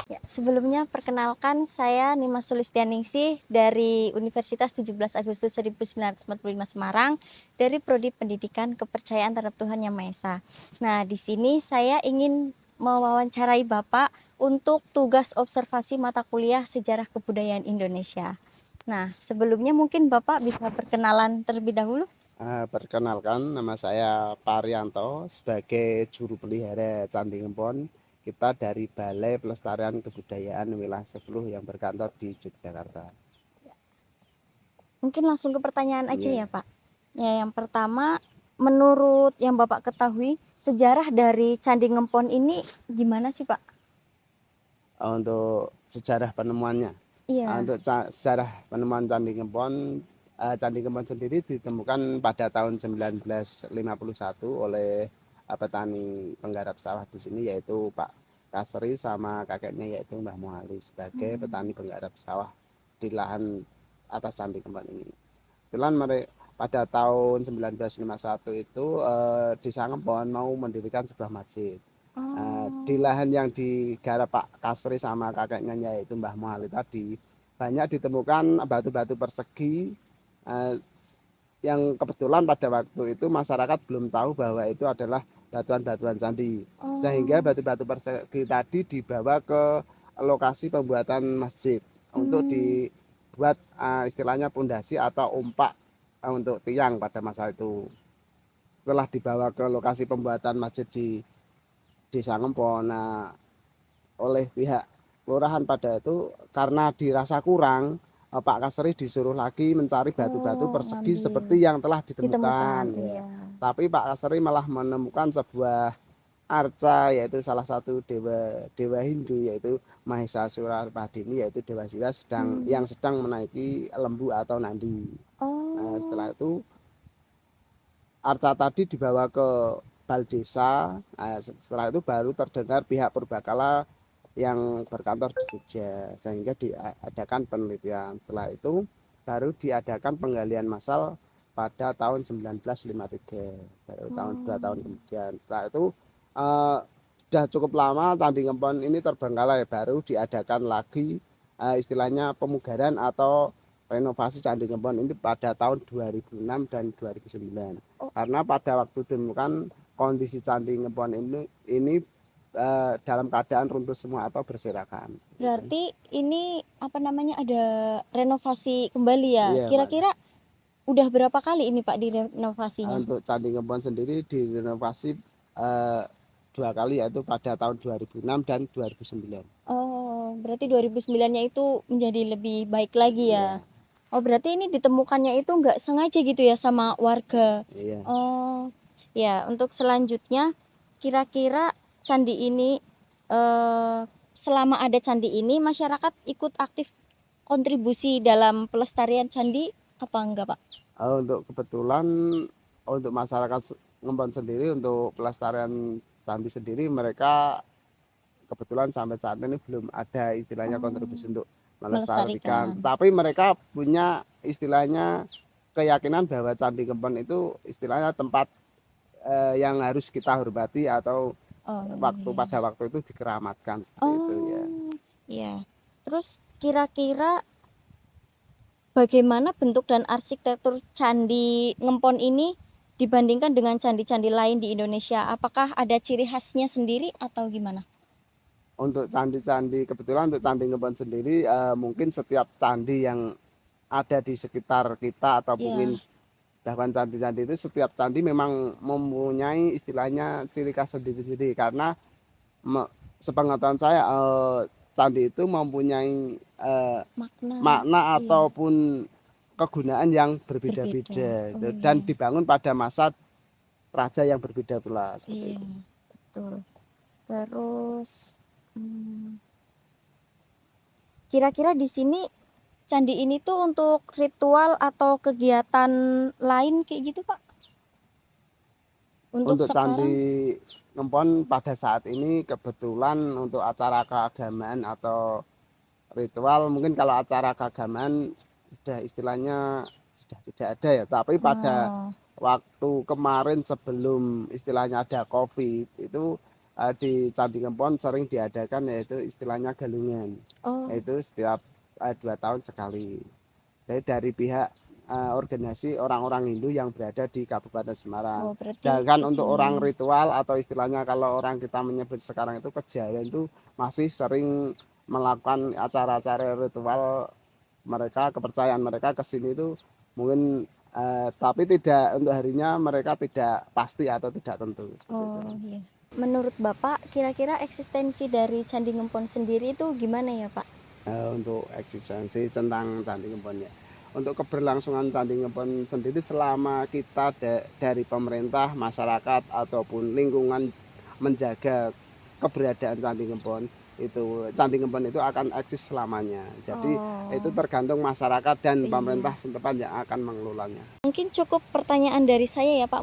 Ya, sebelumnya perkenalkan saya Nima Sulistianingsih dari Universitas 17 Agustus 1945 Semarang dari Prodi Pendidikan Kepercayaan Terhadap Tuhan Yang Maha Esa. Nah, di sini saya ingin mewawancarai Bapak untuk tugas observasi mata kuliah Sejarah Kebudayaan Indonesia. Nah, sebelumnya mungkin Bapak bisa perkenalan terlebih dahulu. Perkenalkan, nama saya Parianto sebagai juru pelihara Candi Ngempon. Kita dari Balai Pelestarian Kebudayaan Wilayah 10 yang berkantor di Yogyakarta. Mungkin langsung ke pertanyaan aja Iya. ya, Pak. Ya, yang pertama, menurut yang Bapak ketahui, sejarah dari Candi Ngempon ini gimana sih, Pak? Untuk sejarah penemuannya, Iya. untuk sejarah penemuan Candi Ngempon sendiri ditemukan pada tahun 1951 oleh petani penggarap sawah di sini, yaitu Pak Kasri sama kakeknya yaitu Mbah Muali sebagai Hmm. petani penggarap sawah di lahan atas Candi Ngempon ini. Kebetulan mereka pada tahun 1951 itu di Sangempon mau mendirikan sebuah masjid. Di Oh. lahan yang digarap Pak Kasri sama kakeknya yaitu Mbah Muali tadi, banyak ditemukan batu-batu persegi, eh, yang kebetulan pada waktu itu masyarakat belum tahu bahwa itu adalah batuan-batuan candi, sehingga Oh. batu-batu persegi tadi dibawa ke lokasi pembuatan masjid untuk Hmm. dibuat istilahnya pondasi atau umpak untuk tiang pada masa itu. Setelah dibawa ke lokasi pembuatan masjid di Desa Ngempon, oleh pihak kelurahan pada itu karena dirasa kurang, Pak Kasri disuruh lagi mencari batu-batu Oh, persegi ngambil. seperti yang telah ditemukan Ditemukan, ya. iya. Tapi Pak Kasri malah menemukan sebuah arca, yaitu salah satu dewa dewa Hindu, yaitu Mahesa Surapradini, yaitu dewa Siwa Hmm. yang sedang menaiki lembu atau nandi. Oh. Setelah itu arca tadi dibawa ke bal desa. Setelah itu baru terdengar pihak purbakala yang berkantor di Jogja, sehingga diadakan penelitian. Setelah itu baru diadakan penggalian massal pada tahun 1953, baru tahun 2 tahun Oh. kemudian. Setelah itu eh, sudah cukup lama Candi Ngempon ini terbengkalai, baru diadakan lagi istilahnya pemugaran atau renovasi Candi Ngempon ini pada tahun 2006 dan 2009. Oh, Karena pada waktu ditemukan kondisi Candi Ngempon ini dalam keadaan runtuh semua atau berserakan. berarti ini apa namanya ada renovasi kembali ya? Iya, Pak. Kira-kira udah berapa kali ini, Pak, direnovasinya? Untuk Candi Ngempon sendiri direnovasi eh, 2 kali, yaitu pada tahun 2006 dan 2009. Oh, berarti 2009-nya itu menjadi lebih baik lagi ya. Iya, Oh, berarti ini ditemukannya itu nggak sengaja gitu ya sama warga. iya. Oh, ya, untuk selanjutnya kira-kira candi ini eh, selama ada candi ini masyarakat ikut aktif kontribusi dalam pelestarian candi apa enggak, Pak? Untuk kebetulan untuk masyarakat Ngempon sendiri untuk pelestarian candi sendiri, mereka kebetulan sampai saat ini belum ada istilahnya Oh, kontribusi untuk melestarikan. melestarikan. Tapi mereka punya istilahnya keyakinan bahwa Candi Ngempon itu istilahnya tempat yang harus kita hormati atau Oh, pada iya. waktu itu dikeramatkan seperti itu ya. Oh, ya. Terus kira-kira bagaimana bentuk dan arsitektur Candi Ngempon ini dibandingkan dengan candi-candi lain di Indonesia? Apakah ada ciri khasnya sendiri atau gimana? Untuk candi-candi, kebetulan untuk Candi Ngempon sendiri mungkin setiap candi yang ada di sekitar kita atau mungkin Ya. bahkan candi-candi itu, setiap candi memang mempunyai istilahnya ciri khas sendiri-sendiri, karena me- sepengetahuan saya candi itu mempunyai Makna. makna Iya, ataupun kegunaan yang berbeda. berbeda-beda Oh, gitu, dan iya. dibangun pada masa raja yang berbeda pula seperti Iya, itu. betul. Terus hmm, kira-kira di sini candi ini tuh untuk ritual atau kegiatan lain kayak gitu, Pak? Untuk Untuk sekarang? Candi Ngempon pada saat ini kebetulan untuk acara keagamaan atau ritual, mungkin kalau acara keagamaan sudah istilahnya sudah tidak ada ya, tapi pada Oh, waktu kemarin sebelum istilahnya ada COVID itu di Candi Ngempon sering diadakan yaitu istilahnya galungan, Oh, yaitu setiap 2 tahun sekali. Jadi dari pihak organisasi orang-orang Hindu yang berada di Kabupaten Semarang. oh berarti Sedangkan ke untuk sini. orang ritual atau istilahnya kalau orang kita menyebut sekarang itu kejawen itu masih sering melakukan acara-acara ritual mereka, kepercayaan mereka ke sini itu mungkin tapi tidak untuk harinya mereka tidak pasti atau tidak tentu seperti itu. Oh iya. Menurut Bapak, kira-kira eksistensi dari Candi Ngempon sendiri itu gimana ya, Pak? Untuk eksistensi tentang Candi Ngempon ya. Untuk keberlangsungan Candi Ngempon sendiri selama kita dari pemerintah, masyarakat ataupun lingkungan menjaga keberadaan Candi Ngempon itu Candi Ngempon itu akan eksis selamanya. Jadi itu Oh, tergantung masyarakat dan pemerintah iya. setempat yang akan mengelolanya. Mungkin cukup pertanyaan dari saya ya, Pak.